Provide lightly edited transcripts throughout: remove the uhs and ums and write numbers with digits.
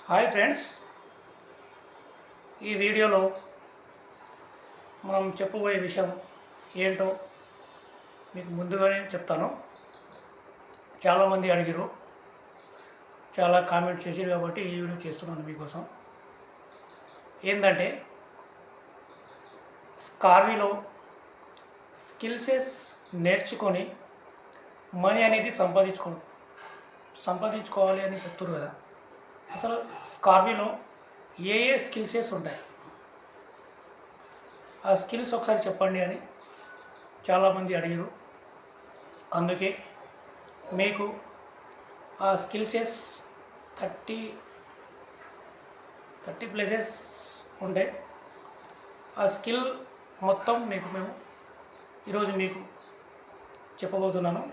Hi friends, ఈ వీడియోలో మనం చెప్పబోయే విషయం ఏంటో మీకు ముందుగానే చెప్తాను. చాలామంది అడిగారు, చాలా కామెంట్ చేశారు కాబట్టి ఈ వీడియో చేస్తున్నాను మీకోసం. ఏంటంటే స్కార్వీలో స్కిల్సెస్ నేర్చుకొని మనీ అనేది సంపాదించుకోవాలి అని చెప్తున్నారు కదా. అసలు స్కార్వీలో ఏ స్కిల్సెస్ ఉంటాయి, ఆ స్కిల్స్ ఒకసారి చెప్పండి అని చాలామంది అడిగారు. అందుకే మీకు ఆ స్కిల్సెస్ 30 ప్లేసెస్ ఉంటాయి. ఆ స్కిల్ మొత్తం మేము ఈరోజు మీకు చెప్పబోతున్నాను.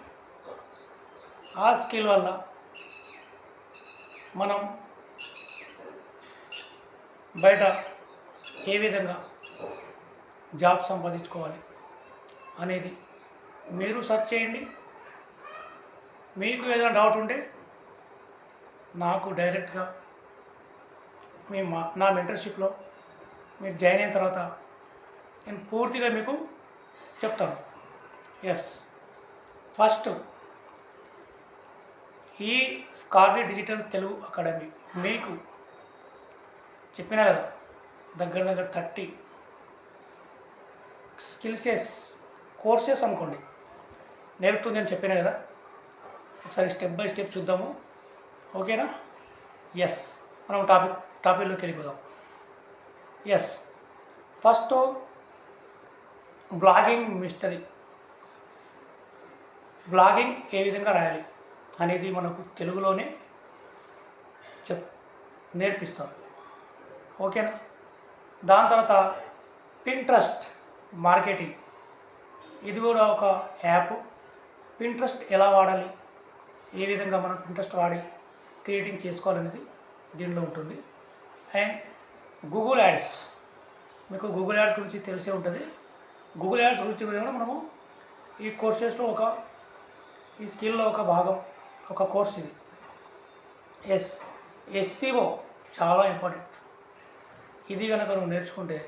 ఆ స్కిల్ వల్ల మనం బయట ఏ విధంగా జాబ్ సంపాదించుకోవాలి అనేది మీరు సెర్చ్ చేయండి. మీకు ఏదైనా డౌట్ ఉంటే నాకు డైరెక్ట్గా నా మెంటర్షిప్లో మీరు జాయిన్ అయిన తర్వాత నేను పూర్తిగా మీకు చెప్తాను. ఫస్ట్ ఈ స్కార్వీ డిజిటల్ తెలుగు అకాడమీ మీకు చెప్పినా కదా, దగ్గర 30 స్కిల్సెస్ కోర్సెస్ అనుకోండి నేర్పుతుంది అని చెప్పినా కదా. ఒకసారి స్టెప్ బై స్టెప్ చూద్దాము, ఓకేనా? మనం టాపిక్లోకి వెళ్ళిపోదాం. First blogging mystery. బ్లాగింగ్ ఏ విధంగా రాయాలి అనేది మనకు తెలుగులోనే నేర్పిస్తాం, ఓకేనా? దాని తర్వాత పింట్రెస్ట్ మార్కెటింగ్, ఇది కూడా ఒక యాప్. పింట్రెస్ట్ ఎలా వాడాలి, ఏ విధంగా మనం పింట్రెస్ట్ వాడి క్రియేటింగ్ చేసుకోవాలనేది దీనిలో ఉంటుంది. అండ్ గూగుల్ యాడ్స్, మీకు గూగుల్ యాడ్స్ గురించి తెలిసే ఉంటుంది. గూగుల్ యాడ్స్ గురించి కూడా మనము ఈ కోర్సెస్లో ఈ స్కిల్లో ఒక భాగం, ఒక కోర్స్ ఇది. SEO చాలా ఇంపార్టెంట్. ఇది కనుక నువ్వు నేర్చుకుంటే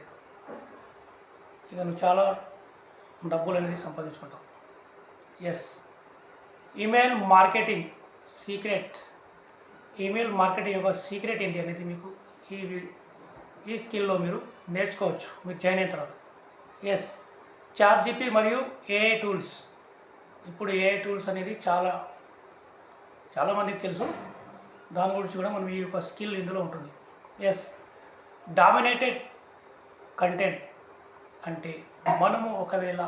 ఇక నువ్వు చాలా డబ్బులు అనేది సంపాదించుకుంటావు. Email marketing secret. Email marketing యొక్క సీక్రెట్ ఏంటి అనేది మీకు ఈ స్కిల్లో మీరు నేర్చుకోవచ్చు మీరు జాయిన్ అయిన తర్వాత. ChatGPT మరియు AI టూల్స్. ఇప్పుడు AI టూల్స్ అనేది చాలామందికి తెలుసు. దాని గురించి కూడా మనం ఈ యొక్క స్కిల్ ఇందులో ఉంటుంది. డామినేటెడ్ కంటెంట్ అంటే మనము ఒకవేళ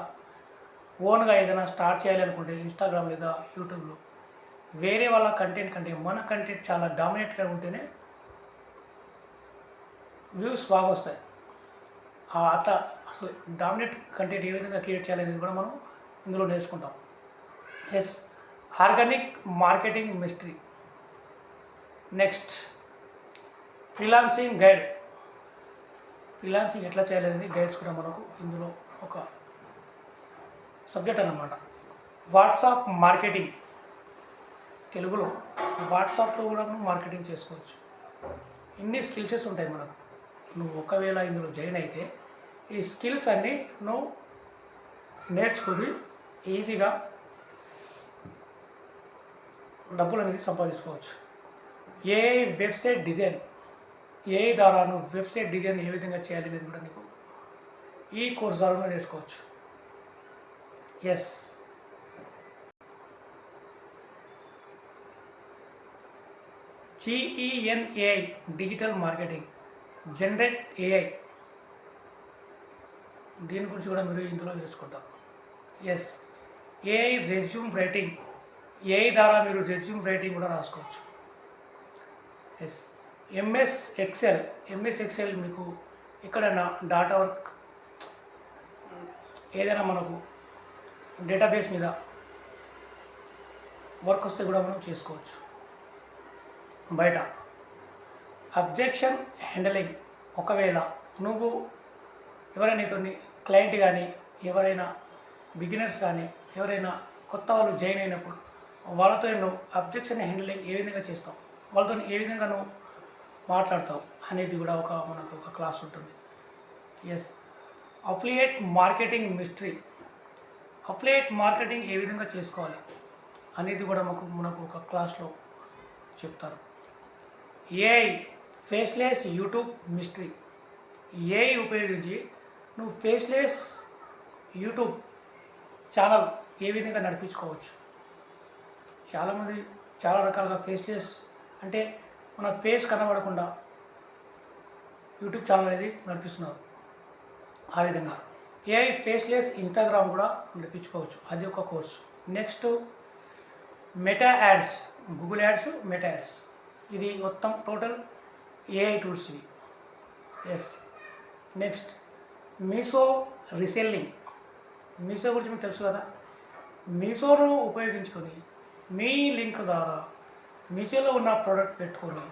ఓన్గా ఏదైనా స్టార్ట్ చేయాలనుకుంటే ఇన్స్టాగ్రామ్ లేదా యూట్యూబ్లో వేరే వాళ్ళ కంటెంట్ కంటే మన కంటెంట్ చాలా డామినేట్గా ఉంటేనే వ్యూస్ బాగా వస్తాయి. అసలు డామినేట్ కంటెంట్ ఏ విధంగా క్రియేట్ చేయాలనేది కూడా మనం ఇందులో నేర్చుకుంటాం. Organic marketing mystery. Next freelancing guide. Freelancing ఎట్లా చేయాలనేది గైడ్స్ కూడా మనకు ఇందులో ఒక సబ్జెక్ట్ అన్నమాట. వాట్సాప్ మార్కెటింగ్, తెలుగులో వాట్సాప్లో కూడా మనం మార్కెటింగ్ చేసుకోవచ్చు. ఇన్ని స్కిల్సెస్ ఉంటాయి మనకు. నువ్వు ఒకవేళ ఇందులో జాయిన్ అయితే ఈ స్కిల్స్ అన్నీ నువ్వు నేర్చుకుని ఈజీగా డబ్బులు అనేది సంపాదించుకోవచ్చు. వెబ్సైట్ డిజైన్, AI ద్వారా నువ్వు వెబ్సైట్ డిజైన్ ఏ విధంగా చేయాలి అనేది కూడా నీకు ఈ కోర్స్ ద్వారా నేర్చుకోవచ్చు. GENAI digital marketing, generate AI, దీని గురించి కూడా మీరు ఇందులో నేర్చుకుంటారు. AI రెజ్యూమ్ రైటింగ్, AI ద్వారా మీరు రెజ్యూమ్ రైటింగ్ కూడా రాసుకోవచ్చు. MS ఎక్సెల్ మీకు ఎక్కడైనా డాటా వర్క్, ఏదైనా మనకు డేటాబేస్ మీద వర్క్ వస్తే కూడా మనం చేసుకోవచ్చు బయట. అబ్జెక్షన్ హ్యాండలింగ్, ఒకవేళ నువ్వు ఎవరైనా నీతోని క్లయింట్ కానీ ఎవరైనా బిగినర్స్ కానీ ఎవరైనా కొత్త వాళ్ళు జాయిన్ అయినప్పుడు వాళ్ళతో నువ్వు అబ్జెక్షన్ హ్యాండలింగ్ ఏ విధంగా చేస్తావు, వాళ్ళతో ఏ విధంగా నువ్వు మాట్లాడతావు అనేది కూడా మనకు ఒక క్లాస్ ఉంటుంది. Yes, affiliate marketing mystery. Affiliate marketing ఏ విధంగా చేసుకోవాలి అనేది కూడా మనకు ఒక క్లాస్లో చెప్తారు. AI faceless YouTube mystery. AI ఉపయోగించి నువ్వు ఫేస్లెస్ యూట్యూబ్ ఛానల్ ఏ విధంగా నడిపించుకోవచ్చు. చాలామంది చాలా రకాలుగా ఫేస్లెస్ అంటే మన ఫేస్ కనబడకుండా యూట్యూబ్ ఛానల్ అనేది నడిపిస్తున్నారు. ఆ విధంగా ఏఐ ఫేస్లెస్ ఇన్స్టాగ్రామ్ కూడా నడిపించుకోవచ్చు. అది ఒక course. Next meta ads, Google ads, meta ads. ఇది మొత్తం టోటల్ ఏఐ టూల్స్ ఇవి. Yes. Next Meesho reselling. Meesho గురించి మీకు తెలుసు కదా. మీషోను ఉపయోగించుకొని మీ లింక్ ద్వారా మీషోలో ఉన్న ప్రోడక్ట్ పెట్టుకొని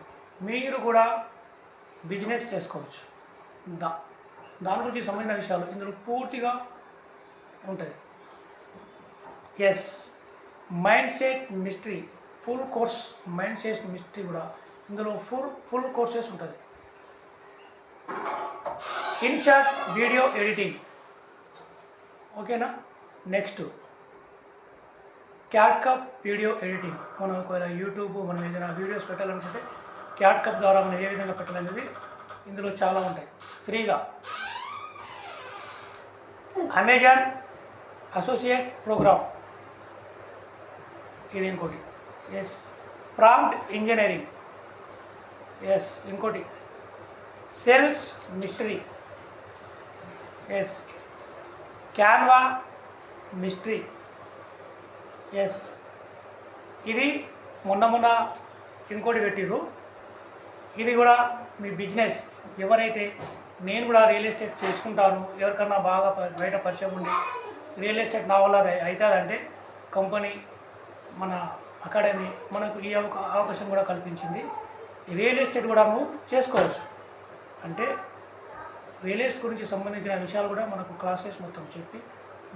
మీరు కూడా బిజినెస్ చేసుకోవచ్చు. దాని గురించి సంబంధించిన విషయాలు ఇందులో పూర్తిగా ఉంటుంది. Yes, mind set mystery full course. Mind set mystery కూడా ఇందులో ఫుల్ కోర్సెస్ ఉంటుంది. InShot video editing. ఓకేనా. Next CapCut video editing. మనం ఒకవేళ యూట్యూబ్ మనం ఏదైనా వీడియోస్ పెట్టాలనుకుంటే క్యాట్కప్ ద్వారా మనం ఏ విధంగా పెట్టాలనేది ఇందులో చాలా ఉంటాయి ఫ్రీగా. అమెజాన్ అసోసియేట్ ప్రోగ్రామ్, ఇది ఇంకోటి. Yes, prompt engineering. ఎస్, ఇంకోటి sales mystery. Yes, Canva mystery. Yes, ఇది మొన్న ఇంకోటి పెట్టిర్రు. ఇది కూడా మీ బిజినెస్. ఎవరైతే నేను కూడా రియల్ ఎస్టేట్ చేసుకుంటాను, ఎవరికన్నా బాగా బయట పరిచయం ఉండి రియల్ ఎస్టేట్ నా వల్ల అవుతుందంటే కంపెనీ మన అకాడమీ మనకు ఈ అవకాశం కూడా కల్పించింది. రియల్ ఎస్టేట్ కూడా నువ్వు చేసుకోవచ్చు. అంటే రియల్ ఎస్టేట్ గురించి సంబంధించిన విషయాలు కూడా మనకు క్లాసెస్ మొత్తం చెప్పి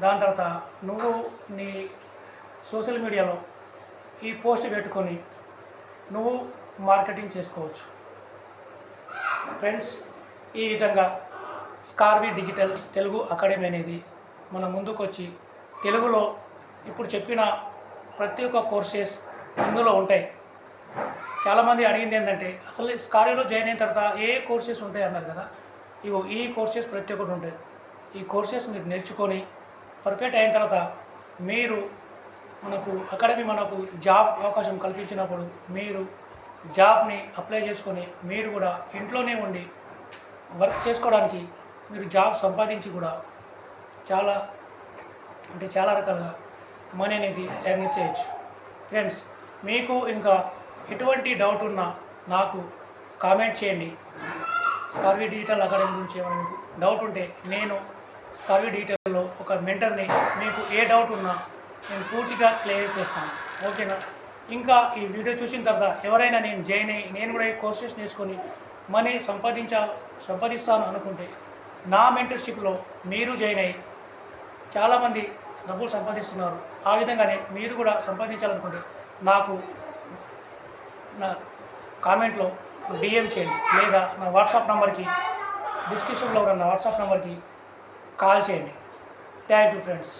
దాని తర్వాత నువ్వు నీ సోషల్ మీడియాలో ఈ పోస్ట్ పెట్టుకొని నువ్వు మార్కెటింగ్ చేసుకోవచ్చు. ఫ్రెండ్స్, ఈ విధంగా స్కార్వి డిజిటల్ తెలుగు అకాడమీ అనేది మన ముందుకు వచ్చి తెలుగులో ఇప్పుడు చెప్పిన ప్రతి ఒక్క కోర్సెస్ ఇందులో ఉంటాయి. చాలామంది అడిగింది ఏంటంటే అసలు స్కార్విలో జాయిన్ అయిన తర్వాత ఏ కోర్సెస్ ఉంటాయి అన్నారు కదా. ఈ కోర్సెస్ ప్రతి ఒక్కటి ఉంటాయి. ఈ కోర్సెస్ మీరు నేర్చుకొని పర్ఫెక్ట్ అయిన తర్వాత మీరు మనకు జాబ్ అవకాశం కల్పించినప్పుడు మీరు జాబ్ని అప్లై చేసుకొని మీరు కూడా ఇంట్లోనే ఉండి వర్క్ చేసుకోవడానికి మీరు జాబ్ సంపాదించి కూడా చాలా రకాలుగా మనీ అనేది ఎర్న్ చేయొచ్చు. ఫ్రెండ్స్, మీకు ఇంకా ఎటువంటి డౌట్ ఉన్నా నాకు కామెంట్ చేయండి. స్కార్వి డిజిటల్ అకాడమీ గురించి ఏమైనా మీకు డౌట్ ఉంటే నేను స్కార్వి డిజిటల్లో ఒక మెంటర్ని, మీకు ఏ డౌట్ ఉన్నా నేను పూర్తిగా క్లియర్ చేస్తాను. ఓకేనా. ఇంకా ఈ వీడియో చూసిన తర్వాత ఎవరైనా నేను జాయిన్ అయ్యి నేను కూడా ఈ కోర్సెస్ నేర్చుకొని మనీ సంపాదిస్తాను అనుకుంటే నా మెంటర్షిప్లో మీరు జాయిన్ అయ్యి చాలామంది డబ్బులు సంపాదిస్తున్నారు. ఆ విధంగానే మీరు కూడా సంపాదించాలనుకుంటే నాకు నా కామెంట్లో డిఎం చేయండి, లేదా నా వాట్సాప్ నెంబర్కి డిస్క్రిప్షన్లో ఉన్న వాట్సాప్ నెంబర్కి కాల్ చేయండి. Thank you friends.